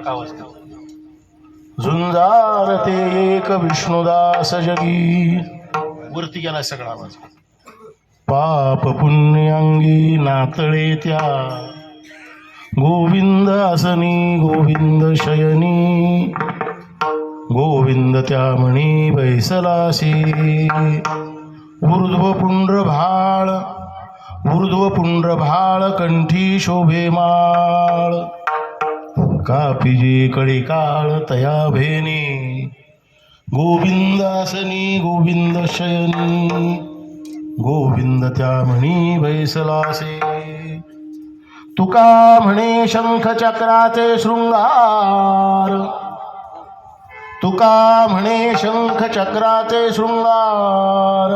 सारखा आवाज झुंजारते एक विष्णुदास जगी वरती गेला सगळा आवाज पाप पुण्यांगी नातळे त्या गोविंद आसनी गोविंद शयनी गोविंद त्या म्हणी बैसलासी ऊर्ध्व पुंड्रभाळ कंठी शोभे माळ कापिजे कडे काळ तया भेनी गोविंद आसनी गोविंद शयनी गोविंद त्या म्हणी बैसलासे तुका म्हणे शंख चक्राचे शृंगार तुका म्हणे शंख चक्राचे शृंगार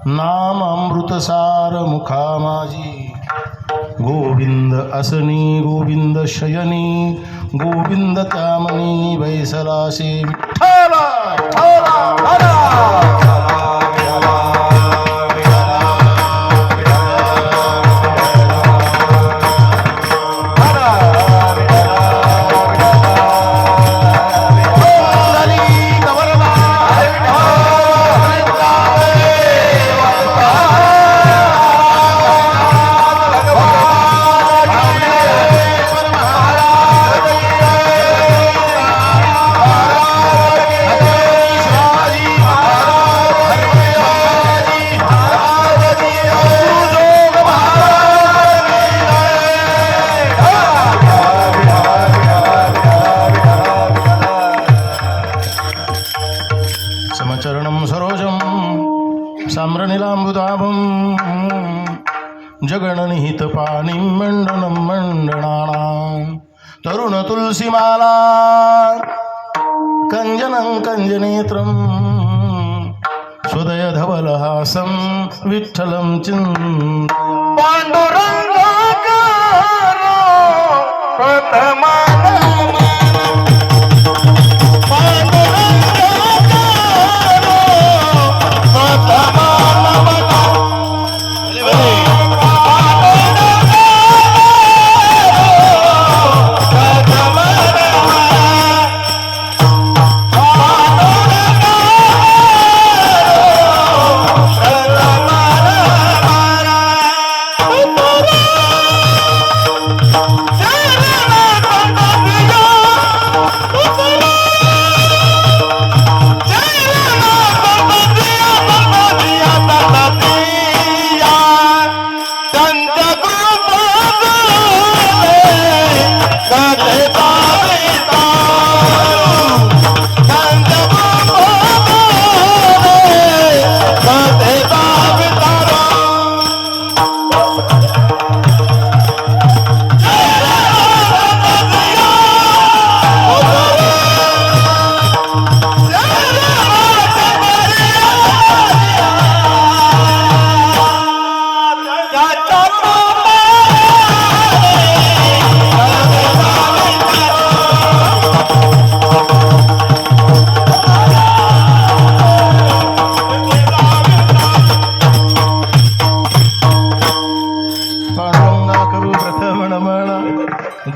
नाम अमृतसार मुखा माझी गोविंद असनी गोविंद शयनी गोविंद त्या म्हणी बैसलासे विठ्ठला समचरणं सरोजं साम्रनिलाम्बुदाभं जगणनिहितपाणिं मण्डनं मण्डनानां तरुणतुलसीमाला कञ्जनं कञ्जनेत्रं स्वदयधवलहासं विठ्ठलं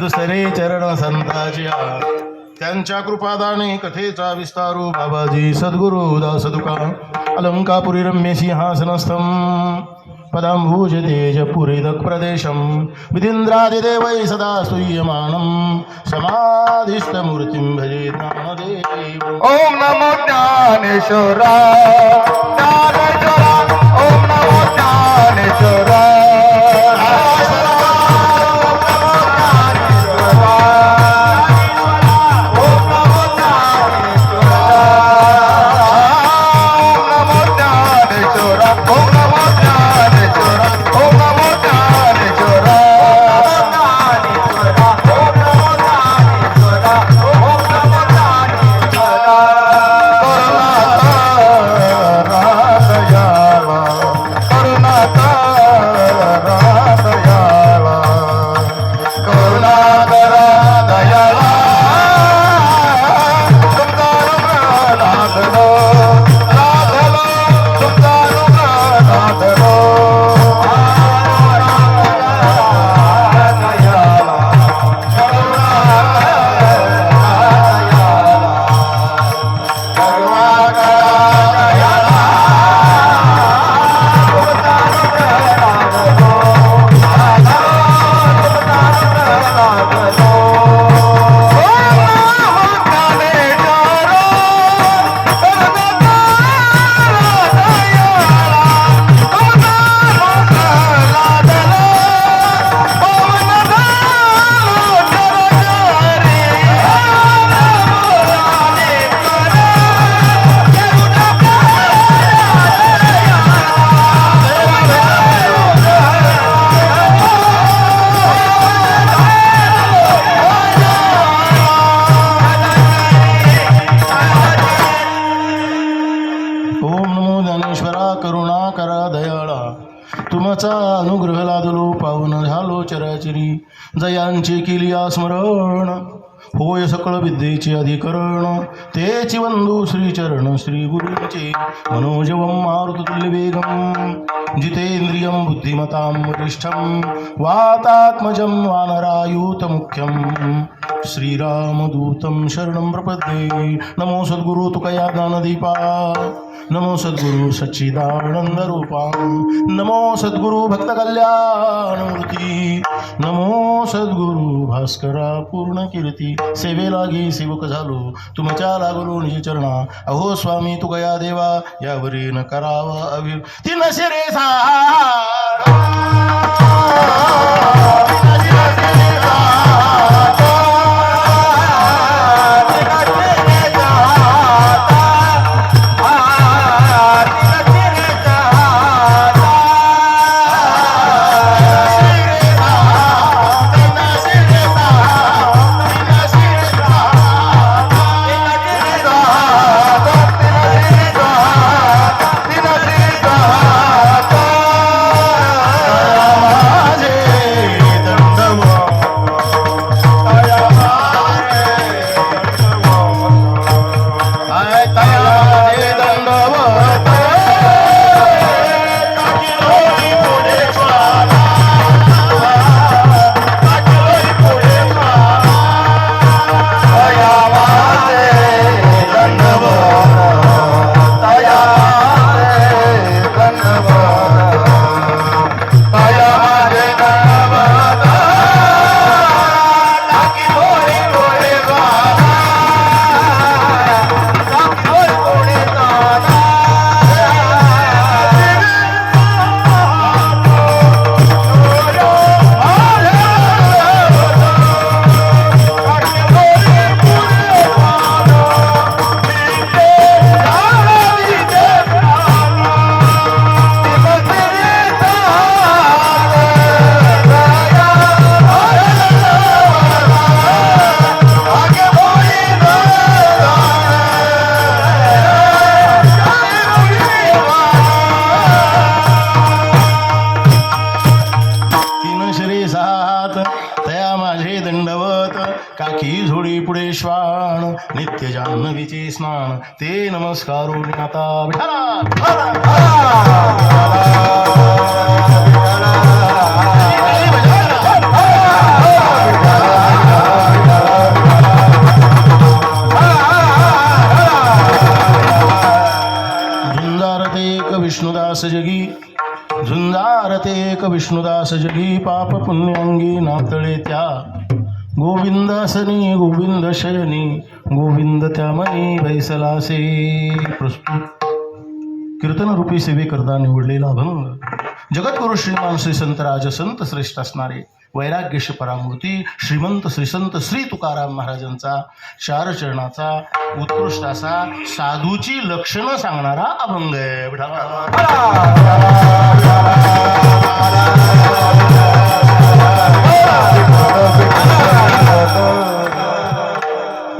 दुसरे चरण संताच्या त्यांच्या कृपादाने कथेचा विस्तारू बाबाजी सद्गुरु दास तुका अलंकापुरी रम्य सिंहासनस्थं पदांभुज तेजपुरीदक प्रदेशं विधीन्द्रादिदेवै सदा स्तूयमानं समाधिस्थमूर्तिं भजे ज्ञानदेव ओम नमो ज्ञानेश्वराय ओम नमो ज्ञानेश्वराय करुणा करा दयाळा तुमचा अनुग्रह लादलो पावन झालो चराचरी जयांची केली स्मरण होय सकळ विद्येचे अधिकरण तेची वंदू श्रीचरण श्री गुरुचे मनोजवं मारुततुल्य वेगं जितेंद्रियं बुद्धिमतां वरिष्ठं वातात्मजं वानरायूतमुख्यं श्रीरामदूतं शरणं प्रपद्ये नमो सद्गुरु तुकया ज्ञानदीपा नमो सद्गुरु सच्चिदानंद रूपा नमो सद्गुरु भक्त कल्याणमूर्ती नमो सद्गुरु भास्करा पूर्ण कीर्ती सेवे लागी सेवक झालो तुमच्या लागलो निज चरणा अहो स्वामी तुकया देवा यावरी न करावा अवीर तीन शिरे काकी झोडी पुढे श्वान नित्य जान्हवीचे स्नान ते नमस्कारो आता झुंजारते एक विष्णुदास जगी झुंजारते एक विष्णुदास जगी पाप पुण्यांगी नातळे त्या गोविंदासनी गोविंद शयनी गोविंद त्यामनी वैसलासे. प्रस्तुत कीर्तनरूपी सेवे करता निवडलेला अभंग जगद्गुरु श्रीमान श्री संतराज संत श्रेष्ठ असणारे वैराग्यश परामूर्ती श्रीमंत श्रीसंत श्री तुकाराम महाराजांचा चार चरणाचा उत्कृष्ट असा साधूची लक्षणं सांगणारा अभंग आहे.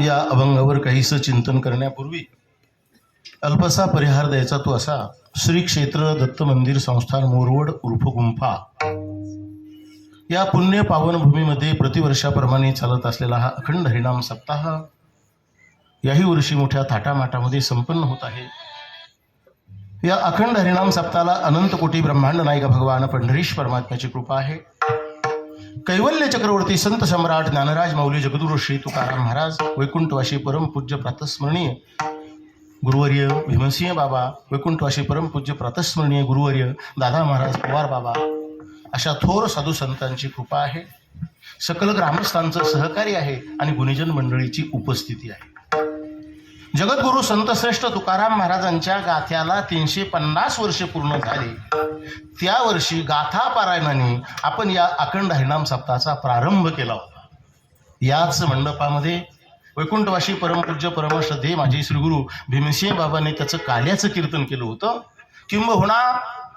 या अभंगावर काहीसं चिंतन करण्यापूर्वी अल्पसा परिहार द्यायचा तो असा. श्री क्षेत्र दत्त मंदिर संस्थान मोरवड उर्फ गुंफा या पुण्य पावन भूमीमध्ये प्रतिवर्षाप्रमाणे चालत असलेला हा अखंड हरिनाम सप्ताह याही वर्षी मोठ्या थाटामाटामध्ये संपन्न होत आहे. या अखंड हरिनाम सप्ताहाला अनंत कोटी ब्रह्मांड नायक भगवान पंढरीश परमात्म्याची कृपा आहे. कैवल्य चक्रवर्ती संत सम्राट ज्ञानराज माऊली जगद्गुरु श्री तुकाराम महाराज वैकुंठवासी परमपूज्य प्रातस्मरणीय गुरुवर्य भीमसिंह बाबा वैकुंठवासी परमपूज्य प्रातस्मरणीय गुरुवर्य दादा महाराज पवार बाबा अशा थोर साधू संतांची कृपा आहे. सकल ग्रामस्थांचं सहकार्य आहे आणि गुणीजन मंडळीची उपस्थिती आहे. जगद्गुरु संतश्रेष्ठ तुकाराम महाराजांच्या गाथ्याला 350 वर्षे पूर्ण झाली. त्या वर्षी गाथा पारायणाने आपण या अखंड हरिनाम सप्ताहाचा प्रारंभ केला होता. याच मंडपामध्ये वैकुंठवासी परमपूज्य परमश्रद्धेय माझे श्रीगुरु भीमसिंह बाबांनी त्याचं काल्याचं कीर्तन केलं होतं. किंबहुना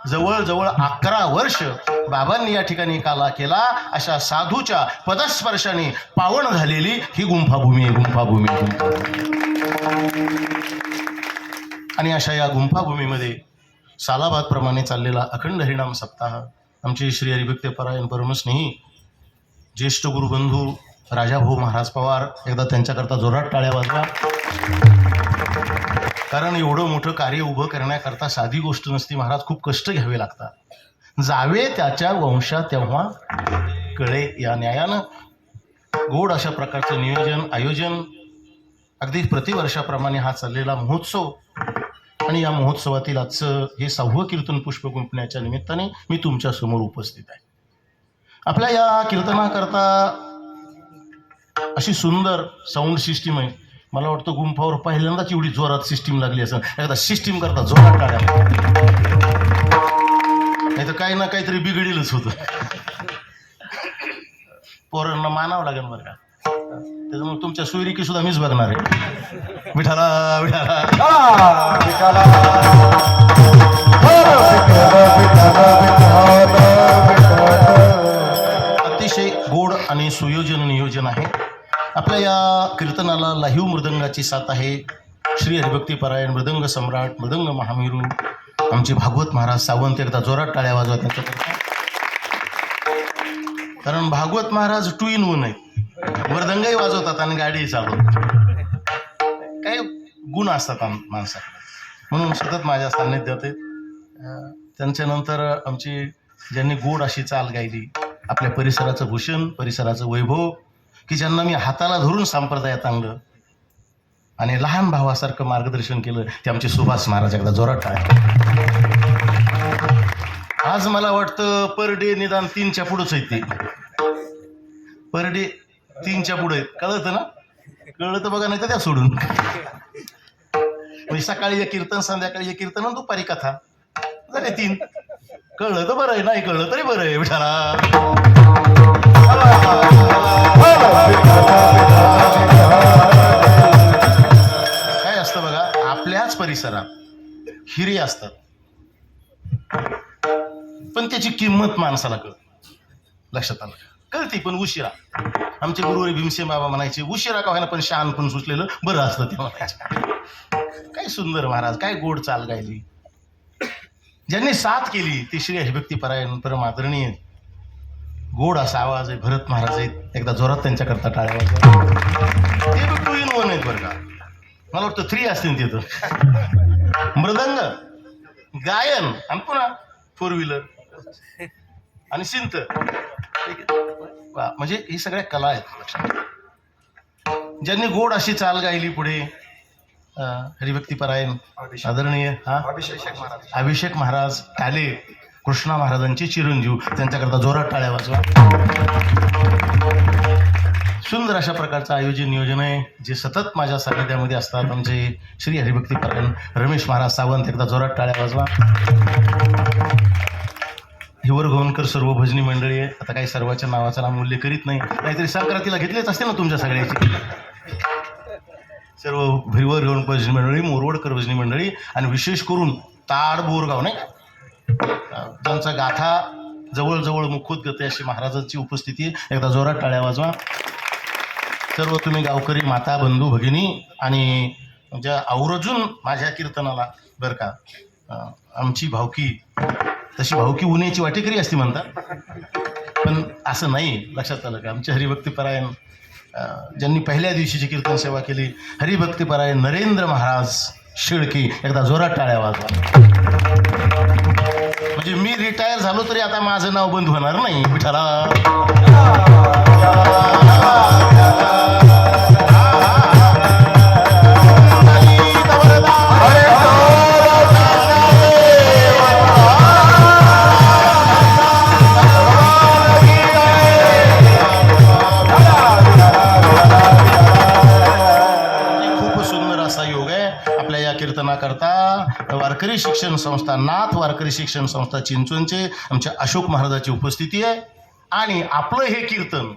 जवळजवळ 11 वर्ष बाबांनी या ठिकाणी काला केला. अशा साधूच्या पदस्पर्शाने पावन झालेली ही गुंफाभूमी आहे. गुंफाभूमी आणि अशा या गुंफाभूमीमध्ये सालाबादप्रमाणे चाललेला अखंड हरिनाम सप्ताह आमचे श्री हरिभक्त परायण परमस्नेही ज्येष्ठ गुरुबंधू राजाभाऊ महाराज पवार, एकदा त्यांच्याकरता जोरात टाळ्या वाजवा. कारण एवढं मोठं कार्य उभं करण्याकरता साधी गोष्ट नसती महाराज, खूप कष्ट घ्यावे लागतात. जावे त्याच्या वंशा तेव्हा कळे या न्यायानं गोड अशा प्रकारचं नियोजन आयोजन अगदी प्रतिवर्षाप्रमाणे हा चाललेला महोत्सव आणि या महोत्सवातील आजचं हे 6वं कीर्तन पुष्प गुंफण्याच्या निमित्ताने मी तुमच्या समोर उपस्थित आहे. आपल्या या कीर्तनाकरता अशी सुंदर साऊंड सिस्टीम आहे. मला वाटतं गुंफावर पहिल्यांदाच एवढी जोरात सिस्टीम लागली असेल. एकदा सिस्टीम करता जोरात टाळ्या, नाही तर काही ना काहीतरी बिघडीलच होतं. पोरांना मानावं लागेल बरं का. त्याच्यामुळे तुमच्या सोयरीकी सुद्धा मीच बघणार आहे. विठाला विठाला अतिशय गोड आणि सुयोजन नियोजन आहे. आपल्या या कीर्तनाला लाहीव मृदंगाची साथ आहे. श्री हरिभक्ती परायण मृदंग सम्राट मृदंग महामेरू आमचे भागवत महाराज सावंत, एकदा जोरात टाळ्या वाजवा त्यांच्याकरता. कारण भागवत महाराज 2 in 1 आहेत. मृदंगही वाजवतात आणि गाडीही चालवतात. काही गुण असतात माणसाकडे, म्हणून सतत माझ्या सान्निध्यात आहेत. त्यांच्यानंतर आमची ज्यांनी गोड अशी चाल गायली, आपल्या परिसराचं भूषण, परिसराचं वैभव, की ज्यांना मी हाताला धरून संप्रदायात आणलं आणि लहान भावासारखं मार्गदर्शन केलं, ते आमचे सुभाष महाराज, एकदा जोरात टाळ्या. आज मला वाटतं पर डे निदान 3च्या पुढंच आहेत ते. पर डे 3च्या पुढे आहेत. कळतं ना? कळलं तर बघा, नाही तर त्या सोडून. म्हणजे सकाळी एक कीर्तन, संध्याकाळी एक कीर्तन, दुपारी कथा, झाले 3. कळलं तर बरं आहे, नाही कळलं तरी बरं आहे. विठाला काय असतं बघा, आपल्याच परिसरात हिरे असतात, पण त्याची किंमत माणसाला कळते. लक्षात आलं? कळते पण उशिरा. आमचे गुरुवारी भीमसेन बाबा म्हणायचे, उशिरा का व्हायला पण शहाणपण सुचलेलं बरं असतं ते म्हणायचे. काय सुंदर महाराज, काय गोड चाल गायली. ज्यांनी साथ केली ते श्री हरिभक्ती परायण परम आदरणीय गोड असा आवाज आहे भरत महाराज आहेत. एकदा जोरात त्यांच्याकरता टाळ्या वाजवा. ते बी 2 in 1 आहेत बरं का. मला वाटतं 3 असतील तिथं. मृदंग, गायन आणि पुन्हा 4 व्हीलर आणि सिंत. म्हणजे ही सगळ्या कला आहेत. ज्यांनी गोड अशी चाल गायली पुढे हरिभक्ती परायण आदरणीय अभिषेक महाराज टाले, कृष्णा महाराजांचे चिरंजीव, त्यांच्याकरता जोरात टाळ्या वाजवा. सुंदर अशा प्रकारचं आयोजन नियोजन आहे, जे सतत माझ्या सानिध्यामध्ये असतात. आमचे श्री हरिभक्ती परायण रमेश महाराज सावंत, एकदा जोरात टाळ्या वाजवा. हिवर घोणकर सर्व भजनी मंडळी आहे. आता काही सर्वांच्या नावाचा नामोल्लेख करीत नाही, नाहीतरी संक्रांतीला घेतलेच असते ना तुमच्या सगळ्याची. सर्व हिवर घोण भजनी मंडळी, मोरवडकर भजनी मंडळी आणि विशेष करून ताड बोरगाव नाही, ज्यांचा गाथा जवळजवळ मुखोद्गत अशी महाराजांची उपस्थिती आहे. एकदा जोरात टाळ्या वाजवा. सर्व तुम्ही गावकरी माता बंधू भगिनी आणि ज्या आवर्जून माझ्या कीर्तनाला बरं का, आमची भावकी तशी भावकी उन्याची वाटेकरी असते म्हणतात, पण असं नाही. लक्षात आलं का? आमचे हरिभक्ती परायण ज्यांनी पहिल्या दिवशीची कीर्तन सेवा केली, हरिभक्ती परायण नरेंद्र महाराज शेळके, एकदा जोरात टाळ्या वाजवा. म्हणजे मी रिटायर झालो तरी आता माझं नाव बंद होणार नाही. विठाला कीर्तनाकरता वारकरी शिक्षण संस्था, नाथ वारकरी शिक्षण संस्था चिंचवणचे आमच्या अशोक महाराजांची उपस्थिती आहे. आणि आपलं हे कीर्तन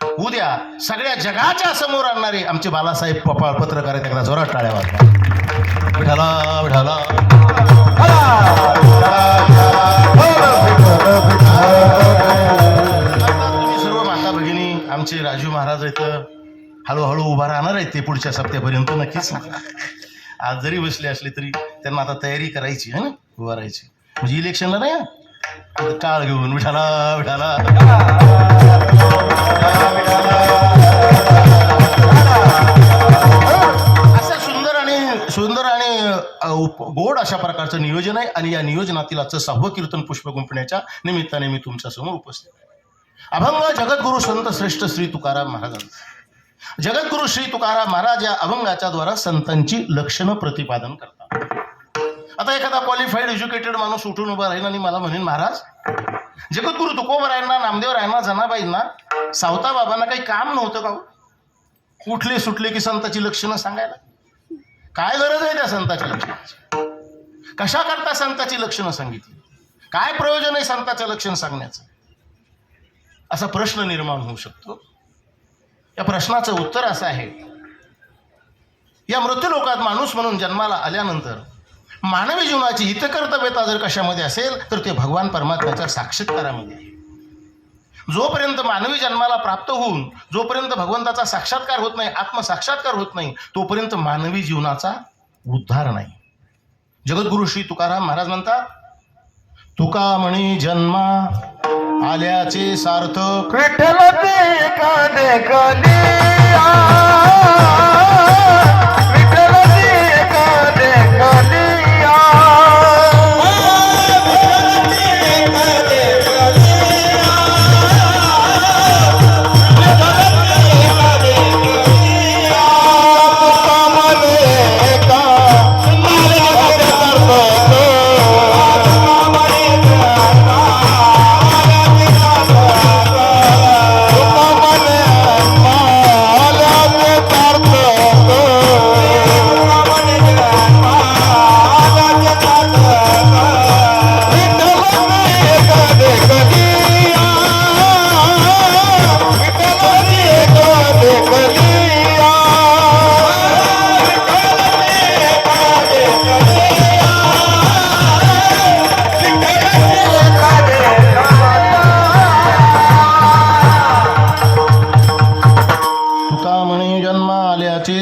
उद्या सगळ्या जगाच्या समोर आणणारे आमचे बालासाहेब पपाळ पत्रकार आहेत. एकदा जोरात टाळ्या वाजवा. विठाला विठाला. तुम्ही सर्व माता भगिनी, आमचे राजू महाराज आहेत, हळूहळू उभा राहणार आहेत ते पुढच्या सप्त्यापर्यंत नक्कीच. आज जरी बसले असले तरी त्यांना आता तयारी करायची आहे ना. उभा राहायची. म्हणजे इलेक्शनला नाही हं. तिथं टाळ घेऊन विठाला विठाला. असं सुंदर आणि गोड अशा प्रकारचं नियोजन आहे. आणि या नियोजनातील आजचं 6वं कीर्तन पुष्प गुंफण्याच्या निमित्ताने मी तुमच्या समोर उपस्थित आहे. अभंग जगद्गुरु संत श्रेष्ठ श्री तुकाराम महाराजांचा. जगद्गुरु श्री तुकाराम महाराज या अभंगाच्या द्वारा संतांची लक्षणं प्रतिपादन करतात. आता एखादा क्वालिफाईड एज्युकेटेड माणूस उठून उभा राहील आणि मला म्हणेन, महाराज जगद्गुरु तुकोबरायांना, नामदेवरायांना, जनाबाईंना, सावता बाबांना काही काम नव्हतं का? उठले सुटले की संताची लक्षणं सांगायला काय गरज आहे त्या संताच्या लक्षणाची? कशा करता संताची लक्षणं सांगितली? काय प्रयोजन आहे संताचं लक्षण सांगण्याचं? असा प्रश्न निर्माण होऊ शकतो. या प्रश्नाचं उत्तर असं आहे, या मृत्यूलोकात माणूस म्हणून जन्माला आल्यानंतर मानवी जीवनाची हितकर्तव्यता जर कशामध्ये असेल तर ते भगवान परमात्म्याच्या साक्षात्कारामध्ये आहे. जोपर्यंत मानवी जन्माला प्राप्त होऊन जोपर्यंत भगवंताचा साक्षात्कार होत नाही, आत्मसाक्षात्कार होत नाही, तोपर्यंत मानवी जीवनाचा उद्धार नाही. जगद्गुरु श्री तुकाराम महाराज म्हणतात, तुका म्हणी जन्मा आल्याचे सार्थक, विठ्ठल ते काने कलिया, विठ्ठल ते काने कलिया.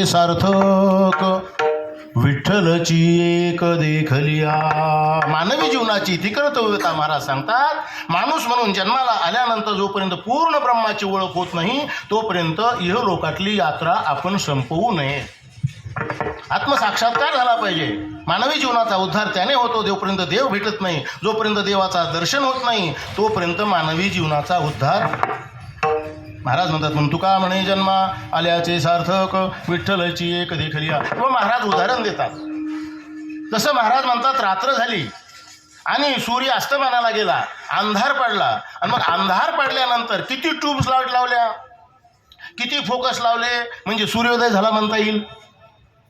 सार्थक विठ्ठलची एक देखलिया. मानवी जीवनाची ती कर्तव्यता महाराज सांगतात. माणूस म्हणून जन्माला आल्यानंतर जोपर्यंत पूर्ण ब्रह्माची ओळख होत नाही तोपर्यंत इहलोकातली यात्रा आपण संपवू नये. आत्मसाक्षात्कार झाला पाहिजे. मानवी जीवनाचा उद्धार त्याने होतो जोपर्यंत देव भेटत नाही, जोपर्यंत देवाचा दर्शन होत नाही तोपर्यंत मानवी जीवनाचा उद्धार. महाराज म्हणतात, म्हणून तुका म्हणे जन्मा आल्याचे सार्थक विठ्ठलची एक देखलिया. व महाराज उदाहरण देतात. जसं महाराज म्हणतात, रात्र झाली आणि सूर्य अस्तमानाला गेला, अंधार पडला, आणि मग अंधार पडल्यानंतर किती ट्यूब्स लावल्या, किती फोकस लावले म्हणजे सूर्योदय झाला म्हणता येईल?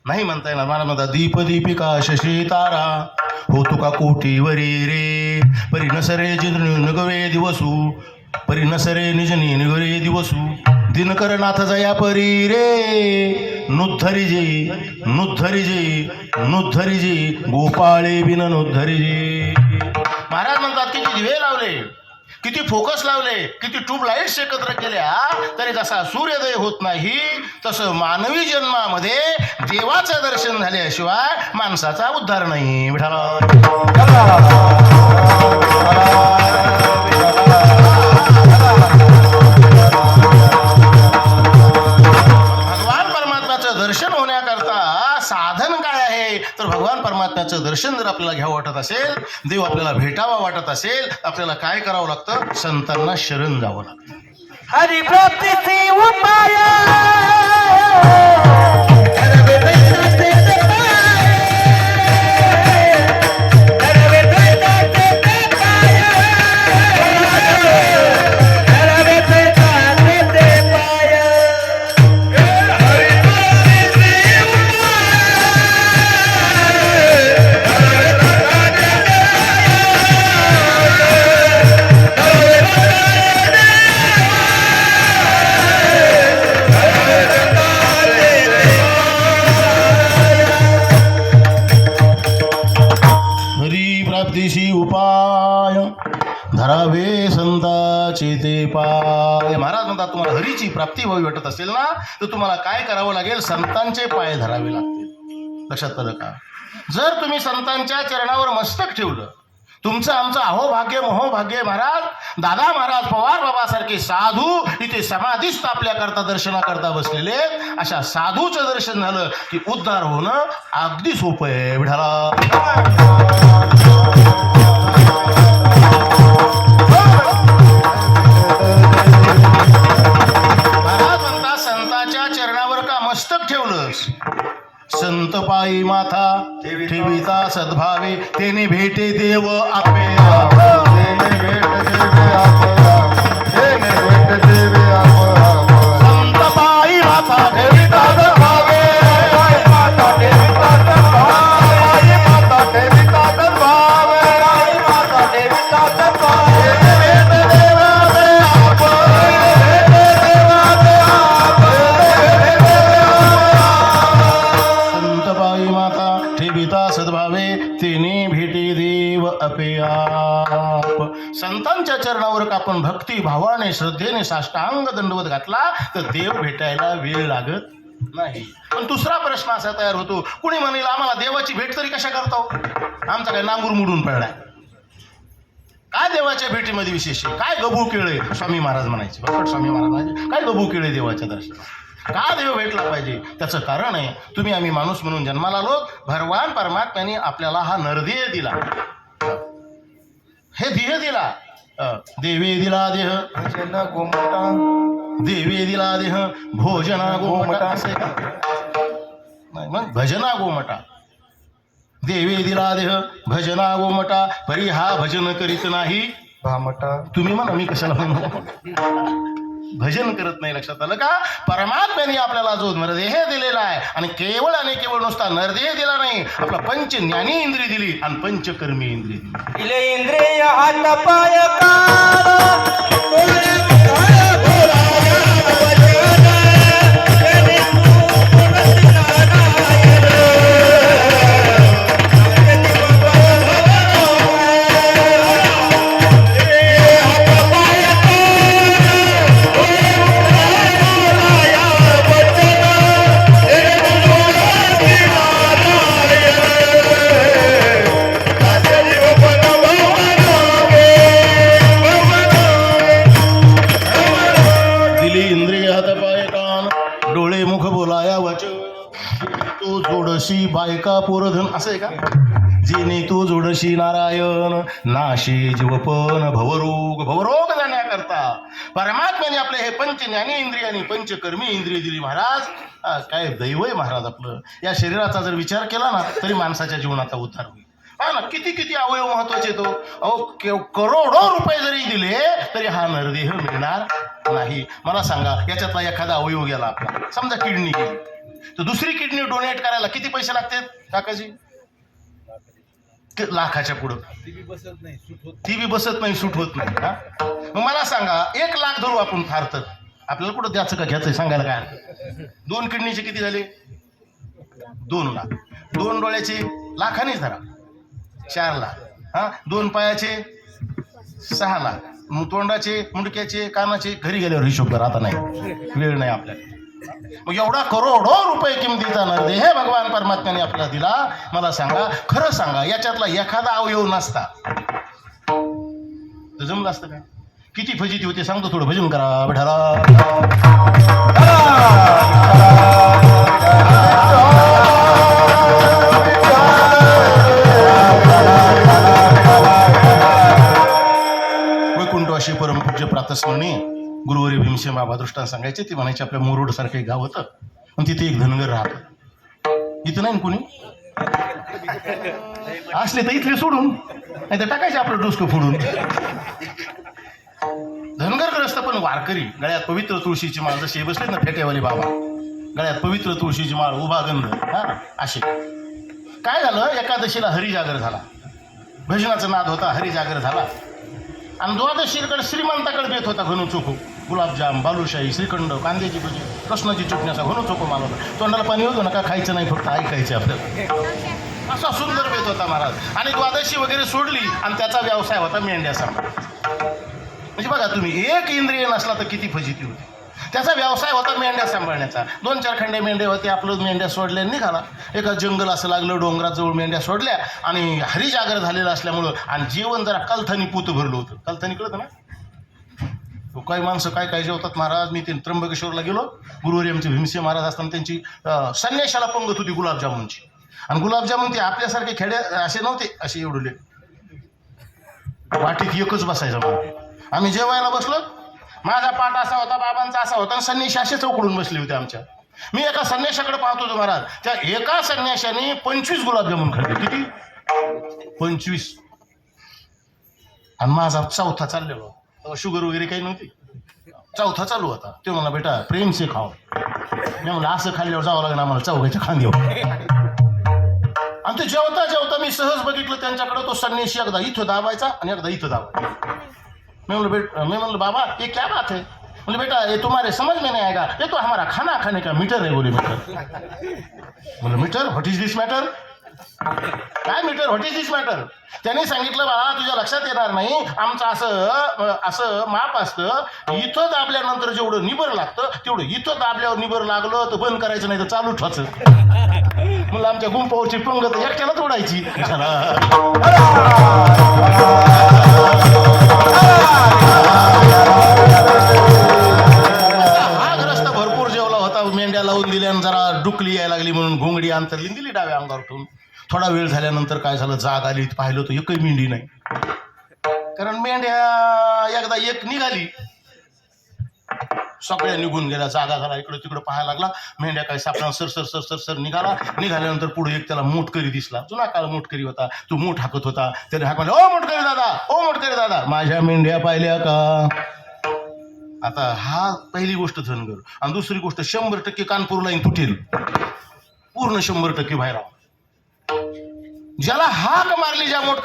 नाही म्हणता येणार. मला म्हणतात, दीप दीपिका शशी तारा हो तुका कोटीवरी रे, परी नसरे नगवे दिवसू, परी नसरे निजनी निगरे दिवसू, दिनकर नाथ जया परी रे, नुद्धरी जे नुद्धरी जे नुद्धरी जे, गोपाळे बिन नुद्धरी जे. महाराज म्हणतात, किती दिवे लावले, किती फोकस लावले, किती ट्यूबलाईट्स एकत्र केल्या तरी जसा सूर्योदय होत नाही तसं मानवी जन्मामध्ये देवाचं दर्शन झाल्याशिवाय माणसाचा उद्धार नाही. भगवान परमात्म्याचं दर्शन होण्याकरता साधन काय आहे तर भगवान परमात्म्याचं दर्शन जर आपल्याला घ्यावं वाटत असेल, देव आपल्याला भेटावा वाटत असेल, आपल्याला काय करावं लागतं? संतांना शरण जावं लागतं. हरिप्राप्तीचे उपाय प्राप्तीशी उपाय धरावे संताचे ते पाय. महाराज म्हणतात, तुम्हाला हरीची प्राप्ती व्हावी वाटत असेल ना तर तुम्हाला काय करावं लागेल? संतांचे पाय धरावे लागतील. लक्षात आलं का? जर तुम्ही संतांच्या चरणावर मस्तक ठेवलं, तुमचं आमचं अहोभाग्य महोभाग्य महाराज, दादा महाराज पवार बाबासारखे साधू इथे समाधीस्थ आपल्या करता दर्शनाकरता बसलेले, अशा साधूचं दर्शन झालं की उद्धार होणं अगदी सोपं आहे. विठाला महाराज म्हणता संताच्या चरणावर का मस्तक ठेवलंस, संत पायी माथा ठेविता सद्भावे, तेने भेटे देव आपे. संत पायी माथा ठेविता सद्भावे, सद्भावे तेने भेटे देव अपेयाप. संतांच्या चरणावर का आपण भक्ती भावाने श्रद्धेने साष्टांग दंडवत घातला तर देव भेटायला वेळ लागत नाही. पण दुसरा प्रश्न असा तयार होतो, कुणी म्हणेल आम्हाला देवाची भेट तरी कशा करतो, आमचा काय नांगूर मुडून पडलाय, काय देवाच्या भेटीमध्ये विशेष आहे, काय गबू केळे. स्वामी महाराज म्हणायचे, बरोबर स्वामी महाराज म्हणायचे, काय गबू केळे देवाच्या दर्शनात, का देव भेटला पाहिजे. त्याचं कारण आहे, तुम्ही आम्ही माणूस म्हणून जन्माला आलो, भगवान परमात्म्याने आपल्याला हा नरदेह दिला, हे देह दिला. देवे दिला देह भजना गोमटा, देवे दिला देह भोजना गोमटा असे का नाही, मग भजना गोमटा, देवे दिला देह भजना गोमटा, परी हा भजन करीत नाही भामटा. तुम्ही म्हणा, मी कशाला म्हणू, भजन करत नाही. लक्षात आलं का, परमात्म्याने आपल्याला जो नरदेह दिलेला आहे, आणि केवळ आणि केवळ नुसता नरदेह दिला नाही, आपला पंच ज्ञानी इंद्रिय दिली आणि पंचकर्मी इंद्रिय दिली. इले इंद्रिय हात पाय कान, तू जोडशी बायका पोरधन, असं आहे का, जिने तू जोडशी नारायण, नाशे जीवपण भवरोग जाण्याकरता परमात्म्याने आपले हे पंच ज्ञानी इंद्रिय आणि पंचकर्मी इंद्रिय दिली. महाराज काय दैव आहे महाराज आपलं. या शरीराचा जर विचार केला ना तरी माणसाच्या जीवनाचा उद्धार होईल. हा ना, किती किती अवयव महत्वाचे तो. अहो करोडो रुपये जरी दिले तरी हा नरदेह मिळणार नाही. मला सांगा, याच्यातला एखादा अवयव गेला आपला, समजा किडनी गेली, तर दुसरी किडनी डोनेट करायला किती पैसे लागतात काकाजी? लाखाच्या पुढं. ती बी बसत नाही, सूट होत नाही. हा, मग मला सांगा, 1 लाख धरू आपण फार तर, आपल्याला कुठं द्यायचं का घ्यायचं सांगायला काय. 2 किडनीचे किती झाले? 2 लाख. 2 डोळ्याचे लाखानेच धरा, 4 लाख. हा, 2 पायाचे 6 लाख. मग तोंडाचे, मुंडक्याचे, कानाचे घरी गेल्यावर हिशोब करा, आता नाही, वेळ नाही आपल्याला. मग एवढा करोडो रुपये किमतीचा नरदेह हे भगवान परमात्म्याने आपल्याला दिला. मला सांगा, खरं सांगा, याच्यातला एखादा अवयव नसता तर जमलं असतं काय? किती फजिती होते सांगतो. थोडं भजन करा विठाला. वैकुंठवासी परमपूज्य प्रातस्मरणी गुरुवारी भीमसेन बाबा दृष्टांत सांगायचे. ते म्हणायचे, आपल्या मोरोड सारखं एक गाव होतं, पण तिथे एक धनगर राहतो. इथं नाही कुणी असले तर इथले सोडून, नाही तर टाकायचे आपलं डोसकं फोडून. धनगरग्रस्त पण वारकरी, गळ्यात पवित्र तुळशीची माळ, जसे बसले ना फेट्यावाले बाबा, गळ्यात पवित्र तुळशीची माळ, उभा गंध. हा, असे. काय झालं, एकादशीला हरिजागर झाला, भजनाचा नाद होता, हरिजागर झाला. आणि द्वादशीकडे श्रीमंताकडे बेत होता घनू चोखो, गुलाबजाम, बालुशाही, श्रीखंड, कांद्याची भजी, कृष्णाची चटण्याचा घनू चोखो माल होता. तोंडाला पाणी होतो नका, खायचं नाही, फक्त ऐकायचं आपल्याला. असा सुंदर बेत होता महाराज. आणि द्वादशी वगैरे सोडली आणि त्याचा व्यवसाय होता मेंढ्यासारखा. म्हणजे बघा तुम्ही, एक इंद्रिय नसला तर किती फजिती होती. त्याचा व्यवसाय होता मेंढ्या सांभाळण्याचा. 2-4 खंडे मेंढे होते, आपलं मेंढ्या सोडल्या निघाला. एका जंगल असं लागलं, डोंगराजवळ मेंढ्या सोडल्या आणि हरिजागर झालेलं असल्यामुळं आणि जेवण जरा कलथानी पूत भरलं होतं. कलथानी कळतं ना, काही माणसं काय जेवतात महाराज. मी ते त्र्यंबकेश्वरला गेलो, गुरुवारी आमचे भीमसे महाराज असताना त्यांची संन्याशाला पंगत होती गुलाबजामुनची. आणि गुलाबजामुन ते आपल्यासारखे खेड्या असे नव्हते, असे एवढले वाटीत एकच बसायचं. मला आम्ही जेवायला बसलो, माझा पाठ असा होता, बाबांचा असा होता, आणि संन्याशी असे चौकडून बसले होते आमच्या. मी एका संन्याशाकडे पाहत होतो महाराज. त्या एका संन्याशाने 25 गुलाबजामुन खाल्ले. किती? 25. आणि माझा चौथा चाललेलो, शुगर वगैरे काही नव्हती, चौथा चालू होता. ते म्हणला बेटा प्रेम से खाओ. मी म्हणलं असं खाल्ल्यावर जावं लागेल आम्हाला चौघाच्या खांद्यावर. आणि ते जेवता मी सहज बघितलं त्यांच्याकडे, तो संन्याशी एकदा इथं दाबायचा आणि एकदा इथं दाबायचा. मैं म्हणलं बाबा ये क्या बात है? बोले बेटा ये तुम्हारे समझ में नहीं आएगा, ये तो हमारा खाना खाने का मीटर है. बोले मीटर? बोले meter? What is this matter? काय meter? What is this matter? त्यांनी सांगितलं बाळा तुझ्या लक्षात येणार नाही, आमचं असं माप असतं, इथं दाबल्यानंतर जेवढं निबर लागतं तेवढं इथं दाबल्यावर निबर लागलं तर बंद करायचं, नाही तर चालू ठेवायचं. म्हणलं आमच्या गुंपावरची पंगत एकट्यालाच उडायची. हा ग्रस्त भरपूर जेवला होता. मेंढ्या लावून दिल्या आणि जरा डुकली यायला लागली म्हणून घोंगडी अंतरली दिली डाव्या अंगावर ठेवून. थोडा वेळ झाल्यानंतर काय झालं, जाग आली, पाहिलं तर एकही मेंढी नाही. कारण मेंढ्या एकदा एक निघाली, सगळ्या निघून गेल्या. जागा झाला, इकडं तिकडं पाहायला लागला, मेंढ्या काय सापडा सर निघाल्यानंतर पुढे एक त्याला मोटकरी दिसला. जुना काळ मोटकरी होता, तो मोठ हाकत होता. त्याने हाक म्हणला, ओ मोटकरी दादा, माझ्या मेंढ्या पाहिल्या का? आता हा पहिली गोष्ट धनगर. आणि दुसरी गोष्ट 100% कानपूर लाईन तुटेल, पूर्ण 100% बाहेर. ज्याला हाक मारली ज्या मोठ